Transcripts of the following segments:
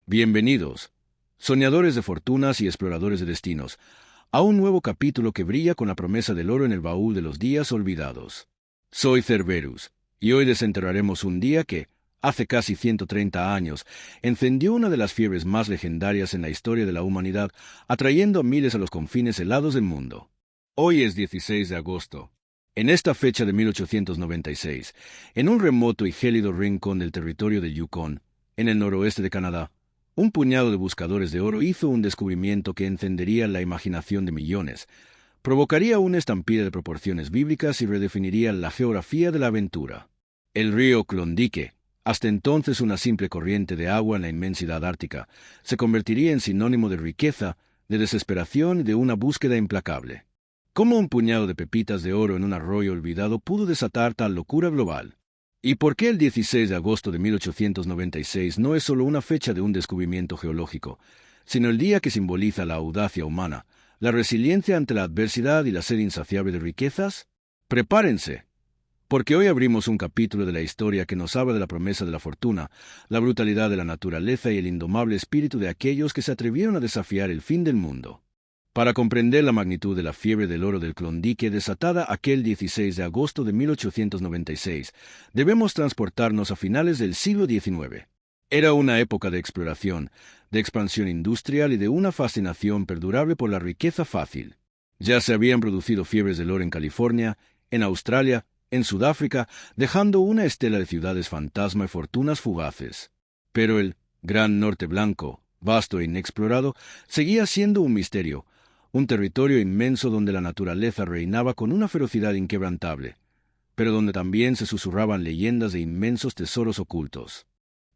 Bienvenidos, soñadores de fortunas y exploradores de destinos, a un nuevo capítulo que brilla con la promesa del oro en el baúl de los días olvidados. Soy Cerberus, y hoy desenterraremos un día que, hace casi 130 años, encendió una de las fiebres más legendarias en la historia de la humanidad, atrayendo a miles a los confines helados del mundo. Hoy es 16 de agosto. En esta fecha de 1896, en un remoto y gélido rincón del territorio del Yukon, en el noroeste de Canadá, un puñado de buscadores de oro hizo un descubrimiento que encendería la imaginación de millones, provocaría una estampida de proporciones bíblicas y redefiniría la geografía de la aventura. El río Klondike, hasta entonces una simple corriente de agua en la inmensidad ártica, se convertiría en sinónimo de riqueza, de desesperación y de una búsqueda implacable. ¿Cómo un puñado de pepitas de oro en un arroyo olvidado pudo desatar tal locura global? ¿Y por qué el 16 de agosto de 1896 no es solo una fecha de un descubrimiento geológico, sino el día que simboliza la audacia humana, la resiliencia ante la adversidad y la sed insaciable de riquezas? Prepárense, porque hoy abrimos un capítulo de la historia que nos habla de la promesa de la fortuna, la brutalidad de la naturaleza y el indomable espíritu de aquellos que se atrevieron a desafiar el fin del mundo. Para comprender la magnitud de la fiebre del oro del Klondike desatada aquel 16 de agosto de 1896, debemos transportarnos a finales del siglo XIX. Era una época de exploración, de expansión industrial y de una fascinación perdurable por la riqueza fácil. Ya se habían producido fiebres del oro en California, en Australia, en Sudáfrica, dejando una estela de ciudades fantasma y fortunas fugaces. Pero el Gran Norte Blanco, vasto e inexplorado, seguía siendo un misterio, un territorio inmenso donde la naturaleza reinaba con una ferocidad inquebrantable, pero donde también se susurraban leyendas de inmensos tesoros ocultos.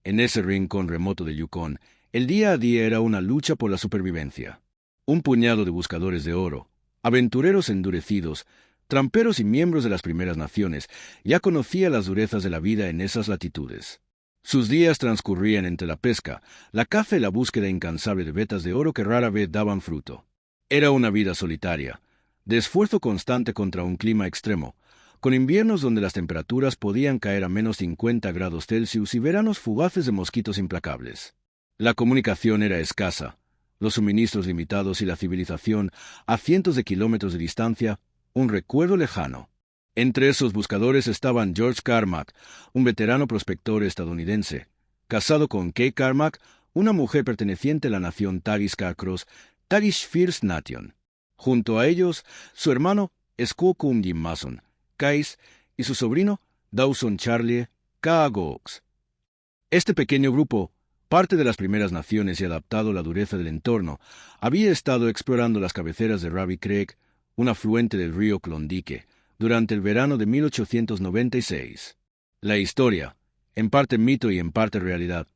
En ese rincón remoto del Yukon, el día a día era una lucha por la supervivencia. Un puñado de buscadores de oro, aventureros endurecidos, tramperos y miembros de las primeras naciones, ya conocía las durezas de la vida en esas latitudes. Sus días transcurrían entre la pesca, la caza y la búsqueda incansable de vetas de oro que rara vez daban fruto. Era una vida solitaria, de esfuerzo constante contra un clima extremo, con inviernos donde las temperaturas podían caer a menos 50 grados Celsius y veranos fugaces de mosquitos implacables. La comunicación era escasa, los suministros limitados y la civilización, a cientos de kilómetros de distancia, un recuerdo lejano. Entre esos buscadores estaban George Carmack, un veterano prospector estadounidense, casado con Kay Carmack, una mujer perteneciente a la nación Tagish-Carcross, Tagish First Nation. Junto a ellos, su hermano Squakum Jim Mason, Kais, y su sobrino Dawson Charlie Kaagooks. Este pequeño grupo, parte de las primeras naciones y adaptado a la dureza del entorno, había estado explorando las cabeceras de Ravi Creek, un afluente del río Klondike, durante el verano de 1896. La historia, en parte mito y en parte realidad,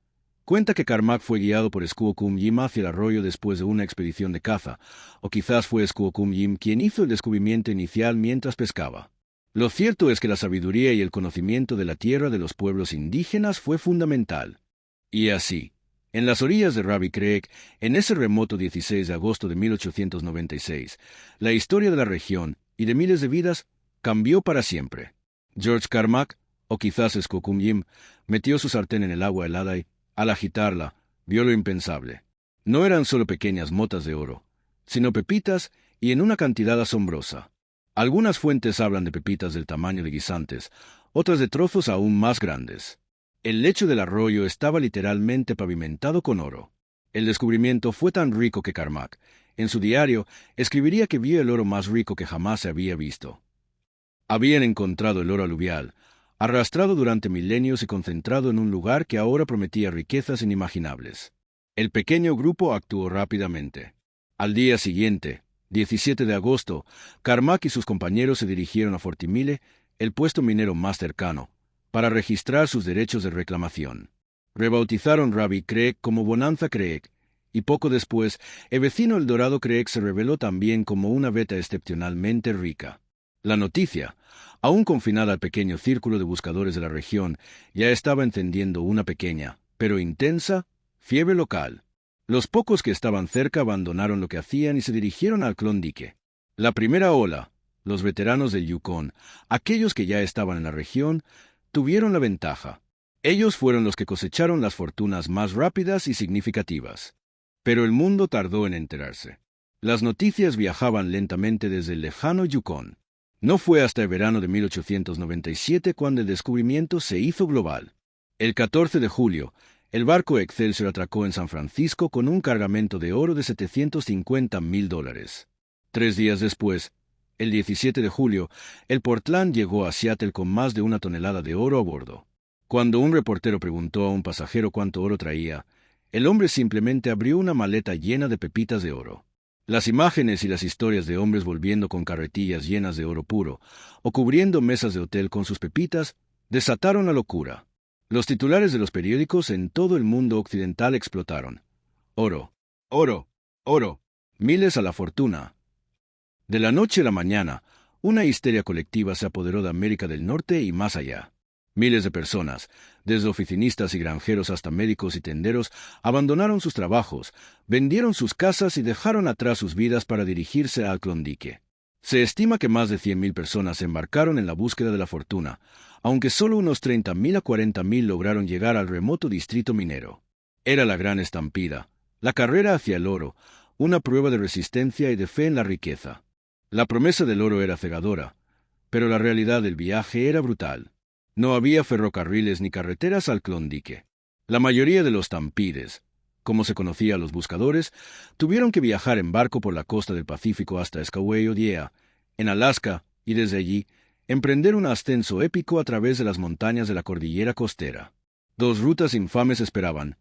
cuenta que Carmack fue guiado por Squakum Jim hacia el arroyo después de una expedición de caza, o quizás fue Squakum Jim quien hizo el descubrimiento inicial mientras pescaba. Lo cierto es que la sabiduría y el conocimiento de la tierra de los pueblos indígenas fue fundamental. Y así, en las orillas de Ravi Creek, en ese remoto 16 de agosto de 1896, la historia de la región y de miles de vidas cambió para siempre. George Carmack, o quizás Squakum Jim, metió su sartén en el agua helada y, al agitarla, vio lo impensable. No eran solo pequeñas motas de oro, sino pepitas y en una cantidad asombrosa. Algunas fuentes hablan de pepitas del tamaño de guisantes, otras de trozos aún más grandes. El lecho del arroyo estaba literalmente pavimentado con oro. El descubrimiento fue tan rico que Carmack, en su diario, escribiría que vio el oro más rico que jamás se había visto. Habían encontrado el oro aluvial, arrastrado durante milenios y concentrado en un lugar que ahora prometía riquezas inimaginables. El pequeño grupo actuó rápidamente. Al día siguiente, 17 de agosto, Carmack y sus compañeros se dirigieron a Fortimile, el puesto minero más cercano, para registrar sus derechos de reclamación. Rebautizaron Ravi Creek como Bonanza Creek, y poco después, el vecino El Dorado Creek se reveló también como una veta excepcionalmente rica. La noticia, aún confinada al pequeño círculo de buscadores de la región, ya estaba encendiendo una pequeña, pero intensa, fiebre local. Los pocos que estaban cerca abandonaron lo que hacían y se dirigieron al Klondike. La primera ola, los veteranos del Yukon, aquellos que ya estaban en la región, tuvieron la ventaja. Ellos fueron los que cosecharon las fortunas más rápidas y significativas. Pero el mundo tardó en enterarse. Las noticias viajaban lentamente desde el lejano Yukón. No fue hasta el verano de 1897 cuando el descubrimiento se hizo global. El 14 de julio, el barco Excelsior atracó en San Francisco con un cargamento de oro de $750,000. 3 días después, el 17 de julio, el Portland llegó a Seattle con más de 1 tonelada de oro a bordo. Cuando un reportero preguntó a un pasajero cuánto oro traía, el hombre simplemente abrió una maleta llena de pepitas de oro. Las imágenes y las historias de hombres volviendo con carretillas llenas de oro puro, o cubriendo mesas de hotel con sus pepitas, desataron la locura. Los titulares de los periódicos en todo el mundo occidental explotaron. Oro, oro, oro, miles a la fortuna. De la noche a la mañana, una histeria colectiva se apoderó de América del Norte y más allá. Miles de personas, desde oficinistas y granjeros hasta médicos y tenderos, abandonaron sus trabajos, vendieron sus casas y dejaron atrás sus vidas para dirigirse al Klondike. Se estima que más de 100,000 personas se embarcaron en la búsqueda de la fortuna, aunque solo unos 30,000 a 40,000 lograron llegar al remoto distrito minero. Era la gran estampida, la carrera hacia el oro, una prueba de resistencia y de fe en la riqueza. La promesa del oro era cegadora, pero la realidad del viaje era brutal. No había ferrocarriles ni carreteras al Klondike. La mayoría de los tampides, como se conocía a los buscadores, tuvieron que viajar en barco por la costa del Pacífico hasta Skagway-Odyea, en Alaska, y desde allí, emprender un ascenso épico a través de las montañas de la cordillera costera. 2 rutas infames esperaban: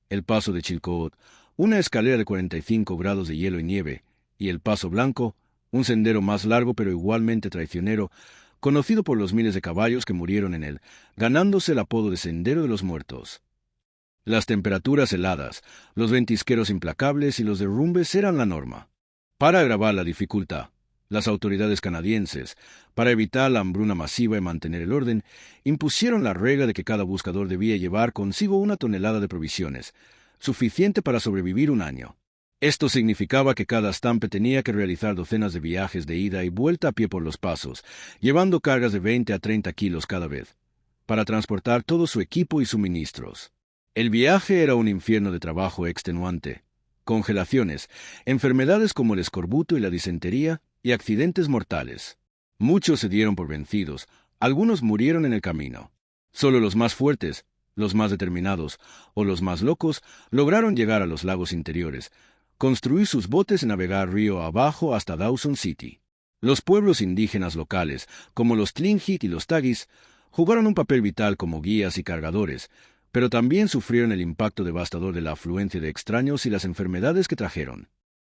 el Paso de Chilkoot, una escalera de 45 grados de hielo y nieve, y el Paso Blanco, un sendero más largo pero igualmente traicionero, conocido por los miles de caballos que murieron en él, ganándose el apodo de Sendero de los Muertos. Las temperaturas heladas, los ventisqueros implacables y los derrumbes eran la norma. Para agravar la dificultad, las autoridades canadienses, para evitar la hambruna masiva y mantener el orden, impusieron la regla de que cada buscador debía llevar consigo 1 tonelada de provisiones, suficiente para sobrevivir un año. Esto significaba que cada estampe tenía que realizar docenas de viajes de ida y vuelta a pie por los pasos, llevando cargas de 20 a 30 kilos cada vez, para transportar todo su equipo y suministros. El viaje era un infierno de trabajo extenuante: congelaciones, enfermedades como el escorbuto y la disentería, y accidentes mortales. Muchos se dieron por vencidos, algunos murieron en el camino. Solo los más fuertes, los más determinados o los más locos lograron llegar a los lagos interiores, construir sus botes y navegar río abajo hasta Dawson City. Los pueblos indígenas locales, como los Tlingit y los Tagis, jugaron un papel vital como guías y cargadores, pero también sufrieron el impacto devastador de la afluencia de extraños y las enfermedades que trajeron.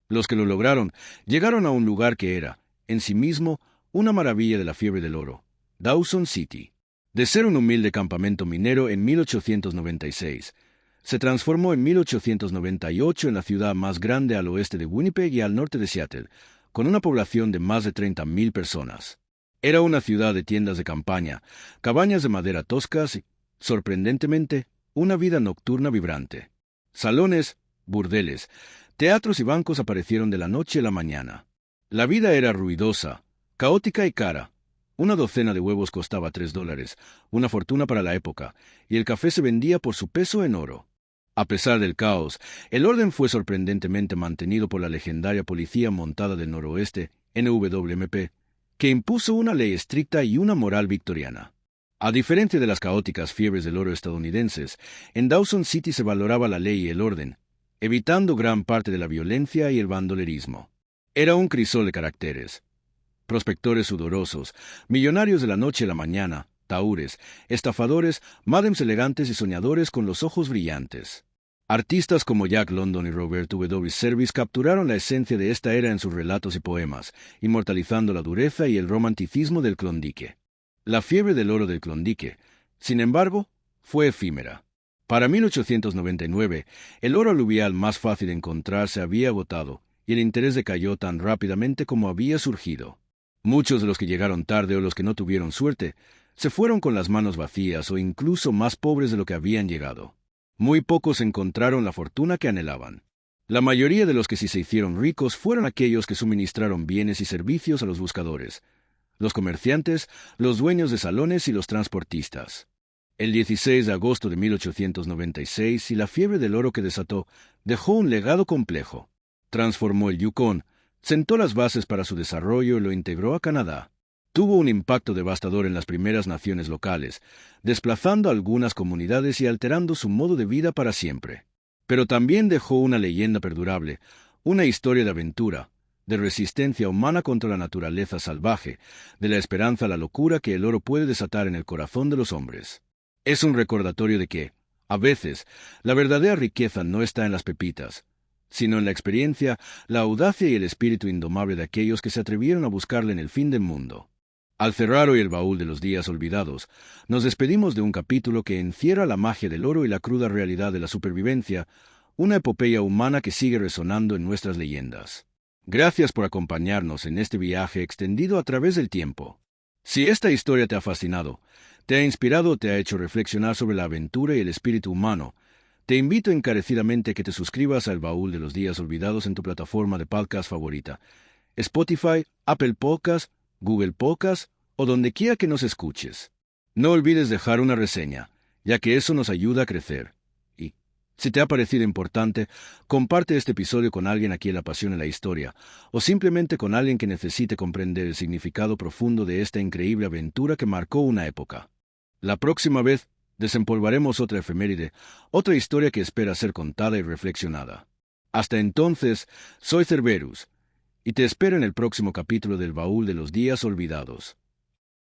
Los que lo lograron llegaron a un lugar que era, en sí mismo, una maravilla de la fiebre del oro: Dawson City. De ser un humilde campamento minero en 1896, se transformó en 1898 en la ciudad más grande al oeste de Winnipeg y al norte de Seattle, con una población de más de 30,000 personas. Era una ciudad de tiendas de campaña, cabañas de madera toscas y, sorprendentemente, una vida nocturna vibrante. Salones, burdeles, teatros y bancos aparecieron de la noche a la mañana. La vida era ruidosa, caótica y cara. 1 docena de huevos costaba $3, una fortuna para la época, y el café se vendía por su peso en oro. A pesar del caos, el orden fue sorprendentemente mantenido por la legendaria Policía Montada del Noroeste, NWMP, que impuso una ley estricta y una moral victoriana. A diferencia de las caóticas fiebres del oro estadounidenses, en Dawson City se valoraba la ley y el orden, evitando gran parte de la violencia y el bandolerismo. Era un crisol de caracteres: prospectores sudorosos, millonarios de la noche a la mañana, taúres, estafadores, mádems elegantes y soñadores con los ojos brillantes. Artistas como Jack London y Robert W. Service capturaron la esencia de esta era en sus relatos y poemas, inmortalizando la dureza y el romanticismo del Klondike. La fiebre del oro del Klondike, sin embargo, fue efímera. Para 1899, el oro aluvial más fácil de encontrar se había agotado, y el interés decayó tan rápidamente como había surgido. Muchos de los que llegaron tarde o los que no tuvieron suerte, se fueron con las manos vacías o incluso más pobres de lo que habían llegado. Muy pocos encontraron la fortuna que anhelaban. La mayoría de los que sí se hicieron ricos fueron aquellos que suministraron bienes y servicios a los buscadores: los comerciantes, los dueños de salones y los transportistas. El 16 de agosto de 1896, y la fiebre del oro que desató dejó un legado complejo. Transformó el Yukón, sentó las bases para su desarrollo y lo integró a Canadá. Tuvo un impacto devastador en las primeras naciones locales, desplazando a algunas comunidades y alterando su modo de vida para siempre. Pero también dejó una leyenda perdurable, una historia de aventura, de resistencia humana contra la naturaleza salvaje, de la esperanza a la locura que el oro puede desatar en el corazón de los hombres. Es un recordatorio de que, a veces, la verdadera riqueza no está en las pepitas, sino en la experiencia, la audacia y el espíritu indomable de aquellos que se atrevieron a buscarla en el fin del mundo. Al cerrar hoy el baúl de los días olvidados, nos despedimos de un capítulo que encierra la magia del oro y la cruda realidad de la supervivencia, una epopeya humana que sigue resonando en nuestras leyendas. Gracias por acompañarnos en este viaje extendido a través del tiempo. Si esta historia te ha fascinado, te ha inspirado o te ha hecho reflexionar sobre la aventura y el espíritu humano, te invito encarecidamente a que te suscribas al Baúl de los Días Olvidados en tu plataforma de podcast favorita, Spotify, Apple Podcasts, Google Podcasts o donde quiera que nos escuches. No olvides dejar una reseña, ya que eso nos ayuda a crecer. Y, si te ha parecido importante, comparte este episodio con alguien a quien le apasione la historia, o simplemente con alguien que necesite comprender el significado profundo de esta increíble aventura que marcó una época. La próxima vez, desempolvaremos otra efeméride, otra historia que espera ser contada y reflexionada. Hasta entonces, soy Cerberus, y te espero en el próximo capítulo del Baúl de los Días Olvidados.